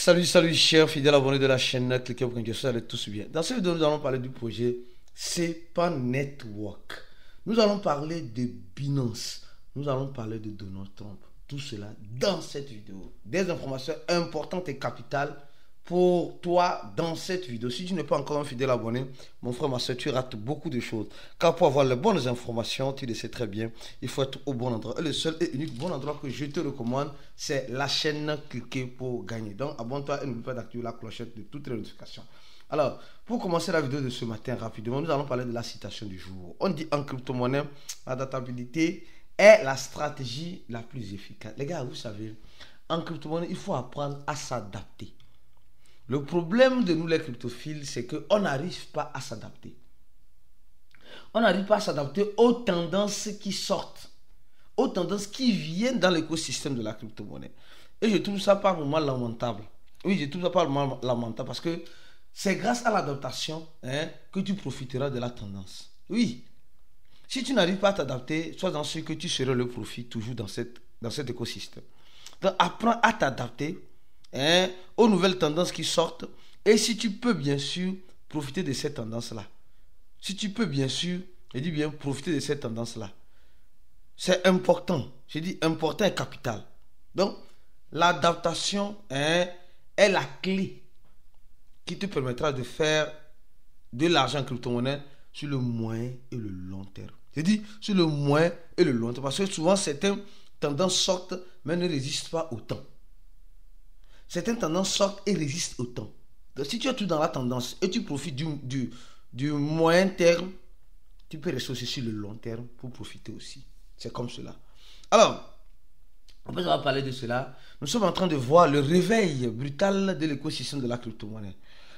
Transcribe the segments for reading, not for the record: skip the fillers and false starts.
Salut chers fidèles abonnés de la chaîne, cliquez pour que vous allez tous bien. Dans cette vidéo, nous allons parler du projet SEPA Network. Nous allons parler de Binance. Nous allons parler de Donald Trump. Tout cela dans cette vidéo. Des informations importantes et capitales pour toi dans cette vidéo. Si tu n'es pas encore un fidèle abonné, mon frère, ma soeur, tu rates beaucoup de choses. Car pour avoir les bonnes informations, tu le sais très bien, il faut être au bon endroit. Et le seul et unique bon endroit que je te recommande, c'est la chaîne Cliquez pour gagner. Donc abonne-toi et n'oublie pas d'activer la clochette de toutes les notifications. Alors, pour commencer la vidéo de ce matin rapidement, nous allons parler de la citation du jour. On dit en crypto-monnaie, la databilité est la stratégie la plus efficace. Les gars, vous savez, en crypto-monnaie, il faut apprendre à s'adapter. Le problème de nous les cryptophiles, c'est qu'on n'arrive pas à s'adapter. On n'arrive pas à s'adapter aux tendances qui sortent, aux tendances qui viennent dans l'écosystème de la crypto-monnaie. Et je trouve ça par moment lamentable. Oui, je trouve ça par moment lamentable parce que c'est grâce à l'adaptation que tu profiteras de la tendance. Oui, si tu n'arrives pas à t'adapter, sois dans ce que tu seras le profit toujours dans cet écosystème. Donc apprends à t'adapter aux nouvelles tendances qui sortent. Et si tu peux bien sûr profiter de ces tendances-là. Si tu peux bien sûr, je dis bien profiter de ces tendances-là. C'est important. Je dis important et capital. Donc, l'adaptation est la clé qui te permettra de faire de l'argent en crypto-monnaie sur le moyen et le long terme. Je dis sur le moyen et le long terme. Parce que souvent, certaines tendances sortent, mais ne résistent pas au temps. Certaines tendances sortent et résistent au temps. Donc, si tu es tout dans la tendance et tu profites du moyen terme, tu peux rester aussi sur le long terme pour profiter aussi. C'est comme cela. Alors, après avoir parlé de cela, nous sommes en train de voir le réveil brutal de l'écosystème de la crypto-monnaie.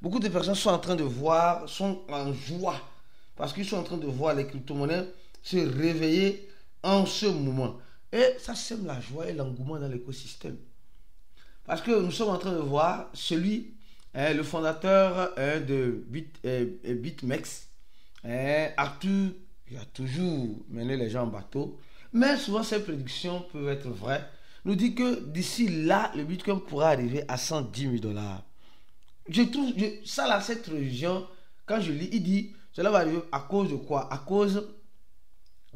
Beaucoup de personnes sont en train de voir, sont en joie, parce qu'ils sont en train de voir les crypto-monnaies se réveiller en ce moment. Et ça sème la joie et l'engouement dans l'écosystème. Parce que nous sommes en train de voir le fondateur de BitMEX, Arthur, il a toujours mené les gens en bateau, mais souvent ces prédictions peuvent être vraies, nous dit que d'ici là, le Bitcoin pourra arriver à 110 000 $. Je trouve, ça là, cette religion, quand je lis, il dit, cela va arriver à cause de quoi? À cause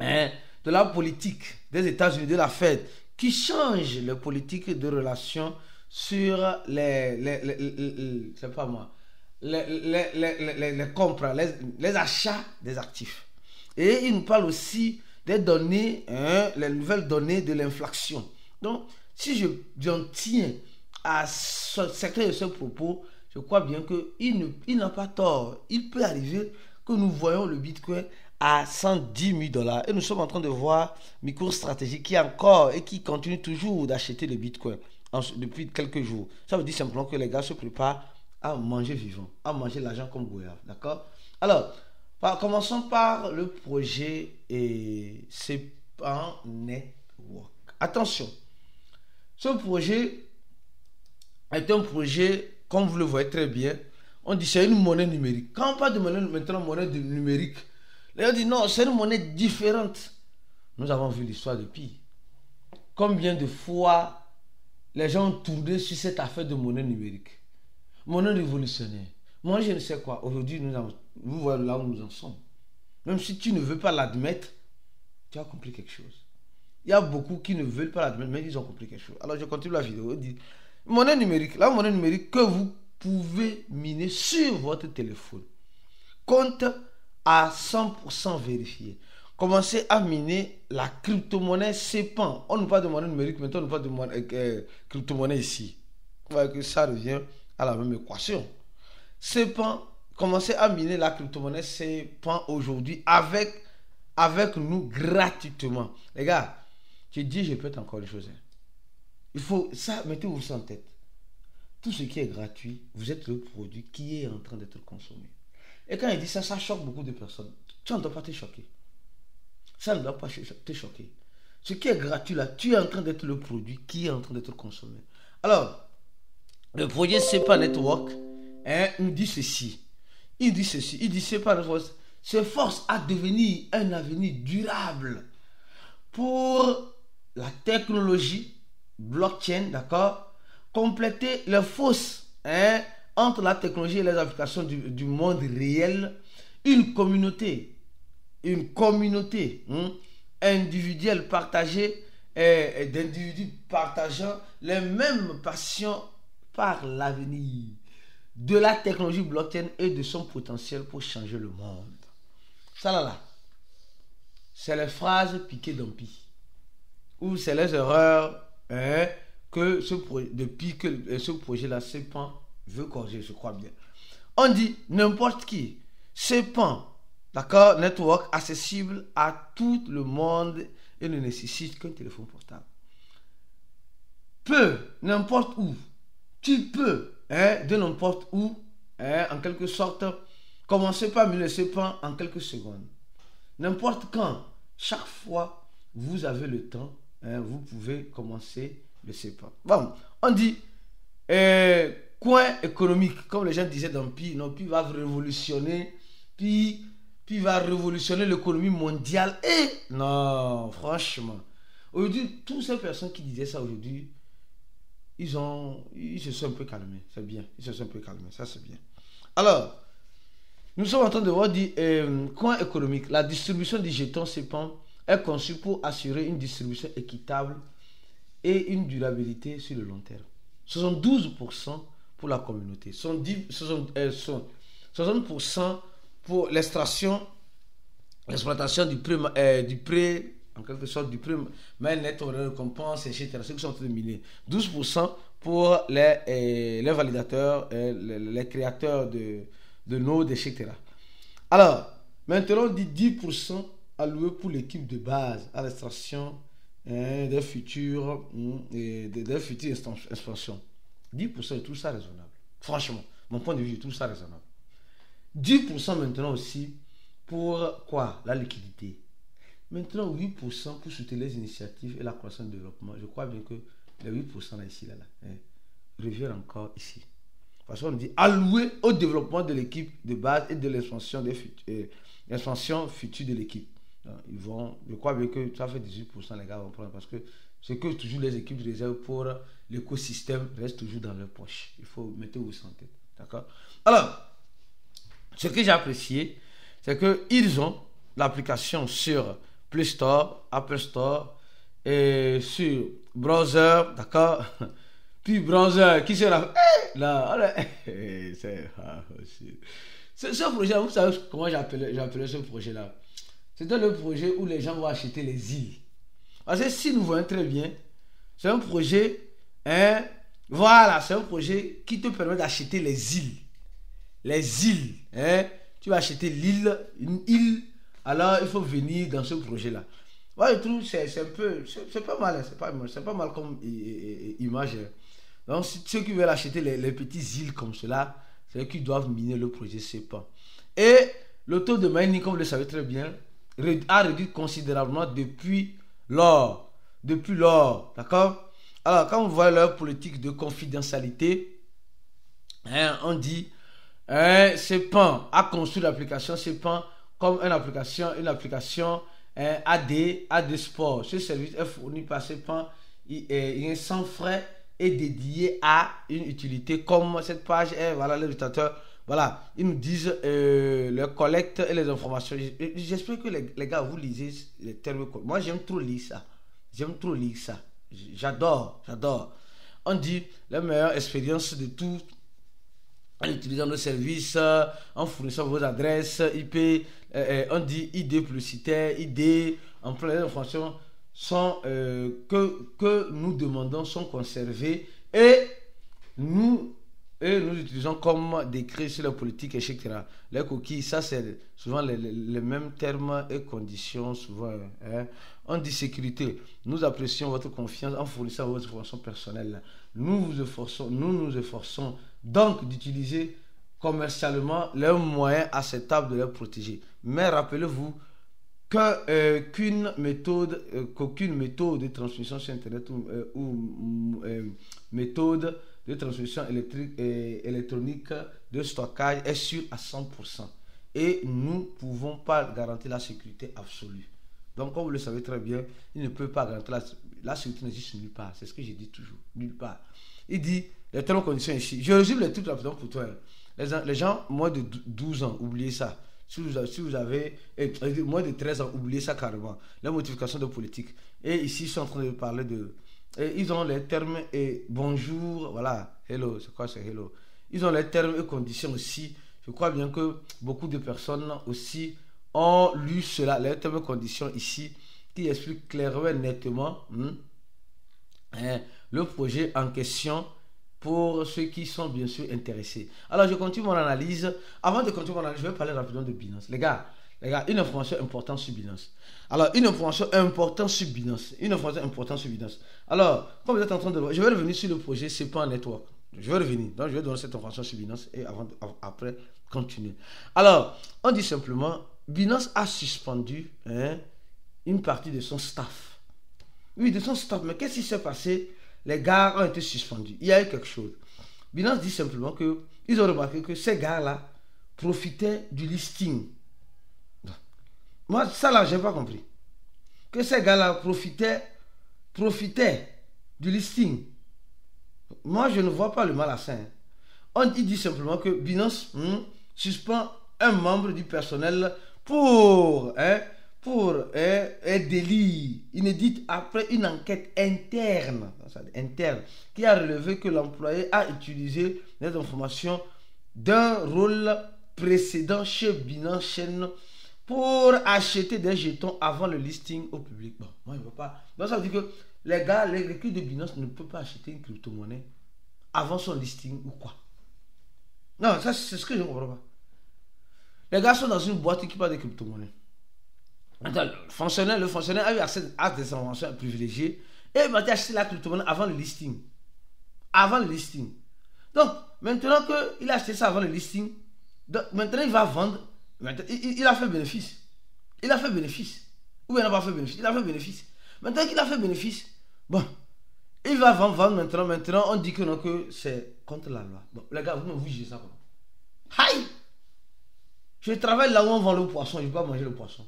de la politique des États-Unis, de la Fed, qui change les politiques de relations sur c'est pas moi, les compras, les achats des actifs. Et il nous parle aussi des données, les nouvelles données de l'inflation. Donc, si j'en tiens à certains de ces propos, je crois bien qu'il n'a pas tort. Il peut arriver que nous voyons le Bitcoin à 110 000 $. Et nous sommes en train de voir MicroStrategy qui encore et qui continue toujours d'acheter le Bitcoin depuis quelques jours. Ça veut dire simplement que les gars se préparent à manger vivant, à manger l'argent comme goyave. D'accord? Alors, commençons par le projet SEPA Network. Attention, ce projet est un projet, comme vous le voyez très bien, on dit c'est une monnaie numérique. Quand on parle de monnaie, maintenant monnaie numérique, les gens disent non, c'est une monnaie différente. Nous avons vu l'histoire de Pi. Combien de fois les gens ont tourné sur cette affaire de monnaie numérique? Monnaie révolutionnaire. Moi, je ne sais quoi. Aujourd'hui, vous voyez là où nous en sommes. Même si tu ne veux pas l'admettre, tu as compris quelque chose. Il y a beaucoup qui ne veulent pas l'admettre, mais ils ont compris quelque chose. Alors, je continue la vidéo. On dit, monnaie numérique. La monnaie numérique que vous pouvez miner sur votre téléphone. Compte à 100% vérifié. Commencez à miner la crypto-monnaie SEPA. On ne parle pas de monnaie numérique, maintenant on ne parle pas de crypto-monnaie ici. Vous voyez que ça revient à la même équation. SEPA, commencez à miner la crypto-monnaie SEPA aujourd'hui avec nous gratuitement. Les gars, je dis, je répète encore les choses. Il faut ça, mettez-vous ça en tête. Tout ce qui est gratuit, vous êtes le produit qui est en train d'être consommé. Et quand il dit ça, ça choque beaucoup de personnes. Tu ne dois pas te choquer. Ça ne doit pas te choquer. Ce qui est gratuit là, tu es en train d'être le produit qui est en train d'être consommé. Alors, le projet SEPA Network nous dit ceci. Il dit SEPA Network s'efforce à devenir un avenir durable pour la technologie blockchain, d'accord, compléter les fausses entre la technologie et les applications du monde réel, une communauté individuelle partagée, d'individus partageant les mêmes passions par l'avenir de la technologie blockchain et de son potentiel pour changer le monde. Ça là, c'est les phrases piquées d'Ampi, ou c'est les erreurs que depuis que ce projet-là, CEPAN veut corriger, je crois bien. On dit n'importe qui, CEPAN, d'accord, network accessible à tout le monde et ne nécessite qu'un téléphone portable. Peut, n'importe où, tu peux, de n'importe où, en quelque sorte, commencer par le CEPAN en quelques secondes. N'importe quand, chaque fois, vous avez le temps, vous pouvez commencer le CEPAN. Bon, on dit coin économique, comme les gens disaient dans Pi, non, Pi va révolutionner, Pi va révolutionner l'économie mondiale. Et non, franchement, aujourd'hui, toutes ces personnes qui disaient ça aujourd'hui, ils se sont un peu calmés, c'est bien, ils se sont un peu calmés, ça c'est bien. Alors, nous sommes en train de voir coin économique. La distribution des jetons CEPAN est conçue pour assurer une distribution équitable et une durabilité sur le long terme. 72% pour la communauté, 60% pour l'exploitation du prêt, en quelque sorte du prêt, mais net, récompense, etc. Ceux qui sont en train de miner. 12% pour les validateurs, les créateurs de nodes, etc. Alors, maintenant, on dit 10% alloué pour l'équipe de base à l'extraction des futures expansions. 10% est tout ça raisonnable. Franchement, mon point de vue, tout ça raisonnable. 10% maintenant aussi pour quoi? La liquidité. Maintenant, 8% pour soutenir les initiatives et la croissance du développement. Je crois bien que les 8% là, ici, reviennent encore ici. Parce qu'on dit alloué au développement de l'équipe de base et de l'expansion future de l'équipe. Je crois bien que ça fait 18%, les gars vont prendre, parce que ce que toujours les équipes réservent pour l'écosystème reste toujours dans leur poche. Il faut mettre ça en tête. D'accord? Alors, ce que j'ai apprécié, c'est qu'ils ont l'application sur Play Store, Apple Store, et sur browser, d'accord? Puis browser, qui sera là, ce projet, vous savez comment j'appelais ce projet-là? C'était le projet où les gens vont acheter les îles. Parce que si nous voyons très bien, c'est un projet, voilà, c'est un projet qui te permet d'acheter les îles. Les îles, tu vas acheter une île, alors il faut venir dans ce projet-là. Moi, je trouve que c'est pas mal, c'est pas mal comme image. Donc, ceux qui veulent acheter les petites îles comme cela, c'est eux qui doivent miner le projet CEPAN. Et le taux de mining, comme vous le savez très bien, a réduit considérablement depuis lors. D'accord? Alors, quand vous voyez leur politique de confidentialité, on dit CEPAN a construit l'application CEPAN comme une application AD Sport. Ce service est fourni par CEPAN, il est sans frais et dédié à une utilité comme cette page est, voilà, les utilisateurs, voilà, ils nous disent le collecte et les informations. J'espère que les gars, vous lisez les termes. Moi, j'aime trop lire ça. J'adore. On dit la meilleure expérience de tout en utilisant nos services, en fournissant vos adresses IP, on dit ID publicitaire, ID, en plein d'informations sont que nous demandons sont conservées et nous utilisons comme décret sur la politique, etc. Les coquilles, ça c'est souvent les mêmes termes et conditions, souvent. On dit sécurité. Nous apprécions votre confiance en fournissant votre information personnelle. Nous nous efforçons donc d'utiliser commercialement les moyens acceptables de les protéger. Mais rappelez-vous qu'aucune méthode de transmission sur Internet ou méthode de transmission électronique de stockage est sûre à 100%. Et nous ne pouvons pas garantir la sécurité absolue. Donc, comme vous le savez très bien, il ne peut pas garantir la sécurité n'existe nulle part. C'est ce que je dis toujours, nulle part. Il dit, les termes et conditions ici. Je résume les trucs rapidement pour toi. Les gens, moins de 12 ans, oubliez ça. Si vous avez moins de 13 ans, oubliez ça carrément. La modification de politique. Et ici, ils sont en train de parler de... Et ils ont les termes et bonjour, voilà, hello, c'est quoi, c'est hello. Ils ont les termes et conditions aussi. Je crois bien que beaucoup de personnes aussi ont lu cela, les termes et conditions ici, qui expliquent clairement et nettement le projet en question pour ceux qui sont bien sûr intéressés. Alors je continue mon analyse. Avant de continuer mon analyse, je vais parler rapidement de Binance. Les gars, une information importante sur Binance. Alors, une information importante sur Binance. Alors, comme vous êtes en train de voir, je vais revenir sur le projet SEPA Network. Je vais revenir. Donc, je vais donner cette information sur Binance et après, continuer. Alors, on dit simplement, Binance a suspendu une partie de son staff. Oui, de son staff. Mais qu'est-ce qui s'est passé? Les gars ont été suspendus. Il y a eu quelque chose. Binance dit simplement qu'ils ont remarqué que ces gars-là profitaient du listing. Moi, ça là, je n'ai pas compris. Que ces gars-là profitaient du listing. Moi, je ne vois pas le mal à ça. Il dit simplement que Binance suspend un membre du personnel pour un délit inédit après une enquête interne qui a relevé que l'employé a utilisé les informations d'un rôle précédent chez Binance Chain pour acheter des jetons avant le listing au public. Bon, moi je ne veux pas. Donc ça veut dire que les gars, l'équipe de Binance ne peut pas acheter une crypto-monnaie avant son listing ou quoi. Non, ça c'est ce que je ne comprends pas. Les gars sont dans une boîte qui parle de crypto-monnaie. Le fonctionnaire a eu accès à des informations privilégiées et il m'a dit acheter la crypto-monnaie avant le listing. Donc, maintenant qu'il a acheté ça avant le listing, donc, maintenant il va vendre. Il a fait bénéfice. Ou il n'a pas fait bénéfice. Il a fait bénéfice. Maintenant qu'il a fait bénéfice, bon, il va vendre maintenant. Maintenant, on dit que non, que c'est contre la loi. Bon, les gars, vous jugez ça comment? Aïe! Je travaille là où on vend le poisson, je ne vais pas manger le poisson.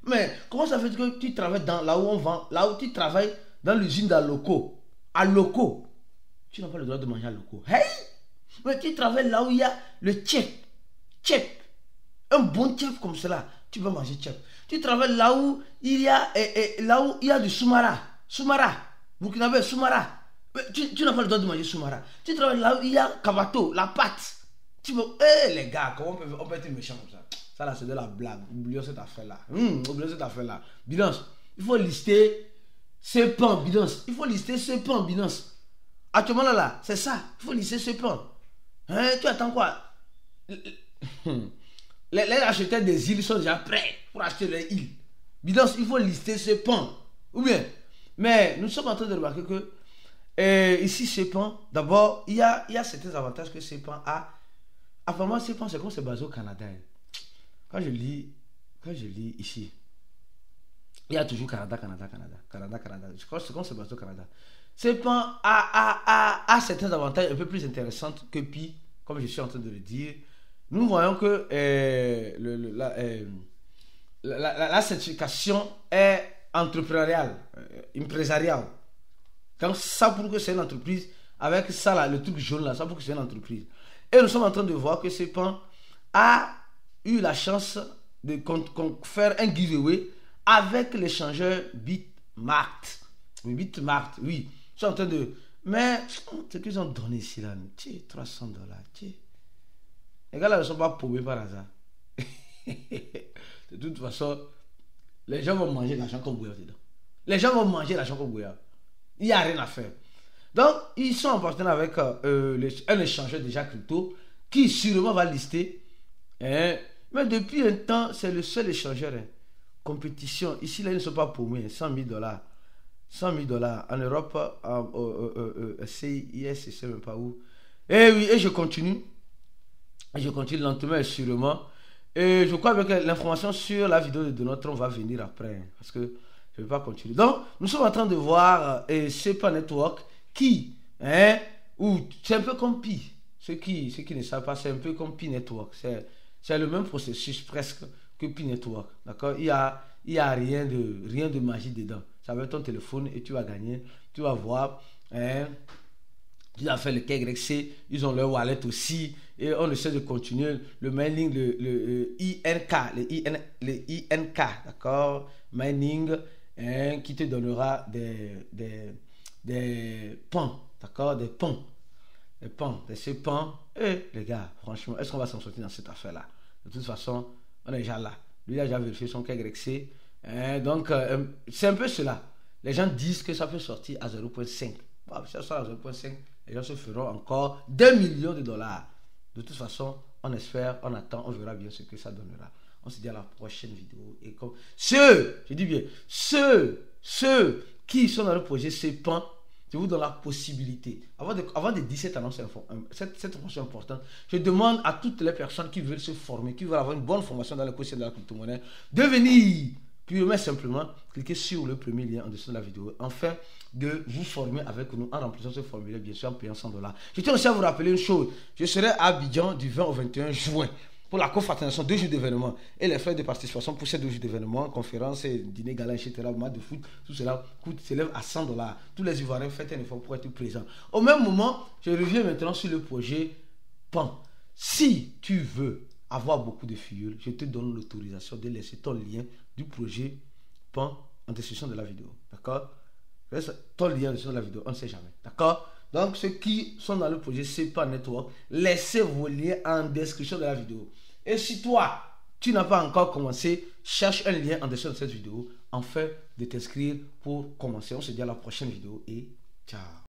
Mais comment ça fait que tu travailles là où on vend, là où tu travailles dans l'usine à locaux, tu n'as pas le droit de manger à locaux. Hey! Mais tu travailles là où il y a le tchèp. Un bon tchèp comme cela, tu peux manger tchèp. Tu travailles là où il y a du soumara. Burkinabé, soumara. Tu n'as pas le droit de manger soumara. Tu travailles là où il y a kabato, la pâte. Les gars, comment on peut être méchant comme ça? Ça là, c'est de la blague. Oublions cette affaire-là. Binance, il faut lister ces plans, Binance. Actuellement là, c'est ça. Il faut lister ces plans. Tu attends quoi? Les acheteurs des îles sont déjà prêts pour acheter les îles. Binance, il faut lister ce pan. Ou bien, mais nous sommes en train de remarquer que ici, ce pan, d'abord, il y a certains avantages que ce pan a. Apparemment, ce pan, c'est comme c'est basé au Canada. Quand je lis ici, il y a toujours Canada. Je crois que c'est comme c'est basé au Canada. Ce pan a certains avantages un peu plus intéressants que Pi, comme je suis en train de le dire. Nous voyons que la certification est entrepreneuriale, empresariale. Donc ça prouve que c'est une entreprise. Avec ça là, le truc jaune là, ça prouve que c'est une entreprise. Et nous sommes en train de voir que CEPAN a eu la chance de faire un giveaway avec l'échangeur Bitmart. Oui. Ils sont en train de... Mais ce qu'ils ont donné ici là, $300. Les gars là ne sont pas paumés par hasard. De toute façon, les gens vont manger l'argent comme bouillard dedans. Il n'y a rien à faire. Donc, ils sont en partenariat avec un échangeur déjà crypto qui sûrement va lister. Mais depuis un temps, c'est le seul échangeur. Compétition. Ici, là, ils ne sont pas paumés. $100 000. En Europe, CIS, je ne sais même pas où. Et oui, et je continue lentement et sûrement. Et je crois que l'information sur la vidéo de Donatron va venir après. Parce que je ne vais pas continuer. Donc, nous sommes en train de voir SEPA Network qui, c'est un peu comme Pi. Ceux qui ne savent pas, c'est un peu comme Pi Network. C'est le même processus presque que Pi Network. D'accord? Il y a rien de magie dedans. Ça va être ton téléphone et tu vas gagner. Tu vas voir Ils ont fait le KYC, ils ont leur wallet aussi. Et on essaie de continuer le mining, le INK, d'accord? Mining, hein, qui te donnera des pans, d'accord? Des pans. Des pans, ces pans. Et les gars, franchement, est-ce qu'on va s'en sortir dans cette affaire-là? De toute façon, on est déjà là. Lui, il a déjà vérifié son KYC. Hein, donc, c'est un peu cela. Les gens disent que ça peut sortir à 0,5. Bon, si ça sort à 0,5, les gens se feront encore 2 millions de dollars. De toute façon, on espère, on attend, on verra bien ce que ça donnera. On se dit à la prochaine vidéo. Et comme ceux qui sont dans le projet CEPAN, je vous donne la possibilité, avant de dire cette annonce, cette information importante, je demande à toutes les personnes qui veulent se former, qui veulent avoir une bonne formation dans l'écosystème de la crypto-monnaie, de venir purement simplement cliquer sur le premier lien en dessous de la vidéo, afin de vous former avec nous en remplissant ce formulaire, bien sûr en payant 100 $. Je tiens aussi à vous rappeler une chose, je serai à Abidjan du 20 au 21 juin pour la confraternation, 2 jours d'événement, et les frais de participation pour ces 2 jours d'événement, conférences, dîner, gala, etc., match de foot, tout cela s'élève à 100 $. Tous les Ivoiriens, faites un effort pour être présents. Au même moment, je reviens maintenant sur le projet PAN. Si tu veux avoir beaucoup de fioles, je te donne l'autorisation de laisser ton lien du projet PAN en description de la vidéo. D'accord? Ton lien en description de la vidéo, on ne sait jamais. D'accord? Donc, ceux qui sont dans le projet CEPAN Network, laissez vos liens en description de la vidéo. Et si toi, tu n'as pas encore commencé, cherche un lien en description de cette vidéo afin de t'inscrire pour commencer. On se dit à la prochaine vidéo et ciao.